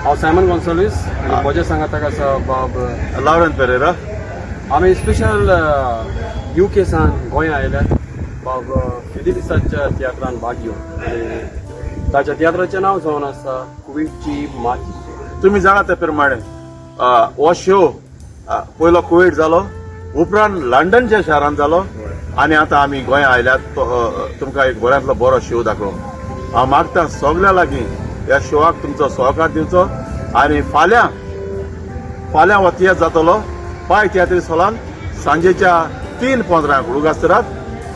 हांव सायमन गोन्साल्वीस आनी म्हज्या सांगाताक आसा बाब लावरेन पेरेरा. आमी स्पेशल UK सान गोंया आयल्यात बाब फिदेलिसाच्या तियात्रान भाग घेवन आनी ताच्या तियात्राचें नांव जावन आसा कुवेटची माती. तुम्ही जाणा ते प्रमाणे हो शो पयलो कुवेट जालो, उपरांत लंडनच्या शारान जालो आनी आतां आमी गोंया आयल्यात तुमकां एक बऱ्यांतलो बरो शो दाखोवंक. हांव मागता सगल्या लागीं ह्या शोवाक तुमचो सहकार दिवचो आनी फाल्यां हो तियात्र जातलो पाय तियात्रीस हॉलान सांजेच्या 3:15 उडगास्तरात.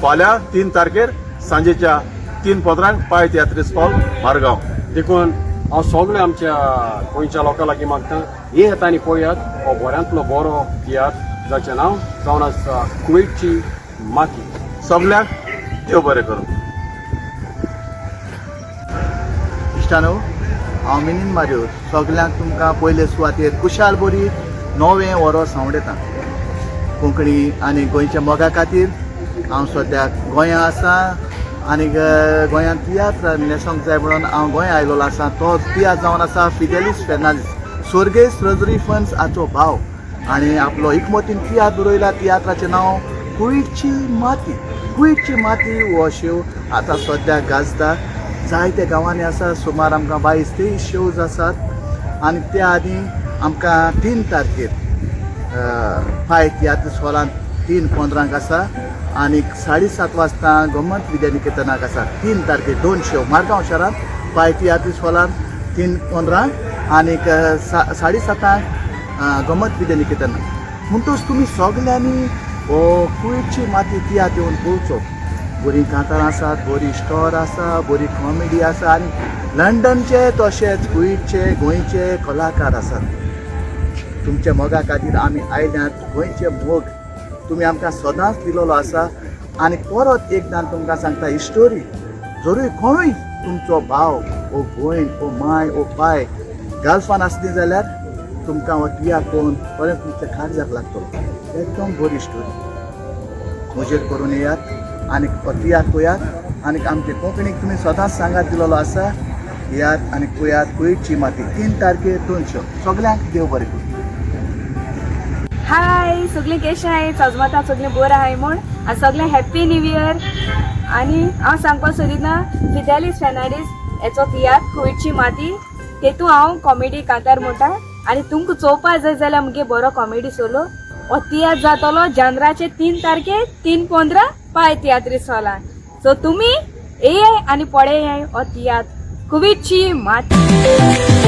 फाल्यां 3 तारखेर सांजेच्या 3:15 पाय तियात्रीस हॉल मारगांव. देखून हांव सगळे आमच्या गोंयच्या लोकां लागीं मागता हे येतानी पळयात हो बऱ्यांतलो बरो तियात्र जाचें नांव जावन आसा कुवेटची माती. सगल्यांक देव बरें करूं. इश्टानो, हांव मिनीन मारियो सगल्यांक तुमकां पयले सुवातेर कुशाल बरी नवें वरोस सांवडेता. कोंकणी आनी गोंयच्या मोगा खातीर हांव सद्याक गोंया आसा आनी गोंयांत तियात्र न्हेसोंक जाय म्हणून हांव गोंया आयलोलो आसा. तो तियात्र जावन आसा फिडेलिस फेर्नांदीस, स्वर्गेस रजरी फन्स हाचो भाव, आनी आपलो एकमतीन तियात्र बरयला. तियात्राचें नांव कुवेटची माती. कुवेटची माती हो शो आतां सद्याक गाजता. जायत्या गांवांनी आसा, सुमार आमकां 22-23 शोज आसात आनी त्या आदी आमकां 3 तारखेर पाय तियात्र हॉलांत 3:15 आसा आनी 7:30 वाजता गोमंत विद्यानिकेतनाक आसा. 3 तारखेर 2 शो मारगांव शारांत पाय तियात्र हॉलांत 3:15 आनी 7:30 गोमंत विद्यानिकेतनाक. म्हणटूच तुमी सगल्यांनी हो कुवेटची माती तियात्र येवन पळोवचो. बरी कांतार आसात, बरी स्टोर आसा, बरी कॉमेडी आसा आनी लंडनचे तशेंच कुवेटचे गोंयचे कलाकार आसात. तुमच्या मोगा खातीर आमी आयल्यात. गोंयचे मोग तुमी आमकां सदांच दिलेलो आसा आनी परत एकदां तुमकां सांगता ही स्टोरी. जरूय कोणूय तुमचो भाव ओ भयण ओ माय ओ पाय गाल्फान आसली जाल्यार तुमकां हो तियात्र पळोवन परत तुमच्या काळजाक लागतलो. एकदम बरी स्टोरी. मजेर करून येयात आनी हो तियात्र पळयात आनी आमचे कोंकणीक तुमी सदांच सांगात दिलेलो आसा. येयात आनी पळयात कुवेटची माती. 3 तारखेर 2 शो. सगल्यांक देव बरें करूं. हाय सगळीं कशें आहाय? सजमता सगळीं बरें आहाय म्हूण आनी सगळें हॅप्पी न्यू इयर. आनी हांव सांगपाक सोदिना फिदेलिस फेर्नांडीस हेचो तियात्र कुवेटची माती तेतून हांव कॉमेडी कांतार म्हणटा आनी तुमकां चोवपा जाय जाल्यार मुगे बरो कॉमेडी सोलो हो तियात्र जातलो जानराचे 3 तारखेर 3:15 पाय तियात्रीस हॉलान. सो तुमी येयाय आनी पळयाय हो तियात्र कुवेटची माती.